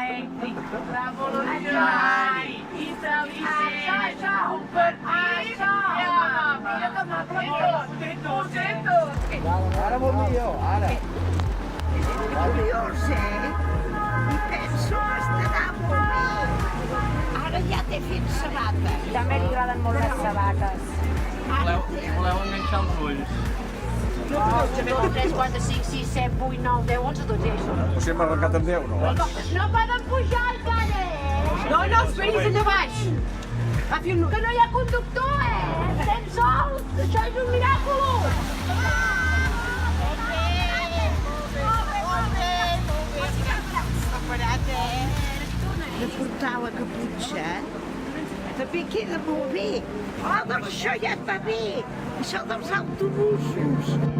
elèctric revolucionari intel·ligent compartit mira que m'ha aprovat ho sé tot Ara molt millor, ara. Curiós, I penso que estarà molt bé. Ara ja té fet sabata. També li agraden molt les sabates. Voleu enganxar els ulls? 2, 3, 4, 5, 6, 7, 8, 9, 10, 11, 12, ja hi són. O sigui, hem arrencat amb 10, no? no poden pujar encara No, esperi, senyor baix. que no hi ha conductor estem sols això és un miràcul De portar la caputxa també queda molt bé. Oh, doncs això ja et va bé. Això dels autobusos.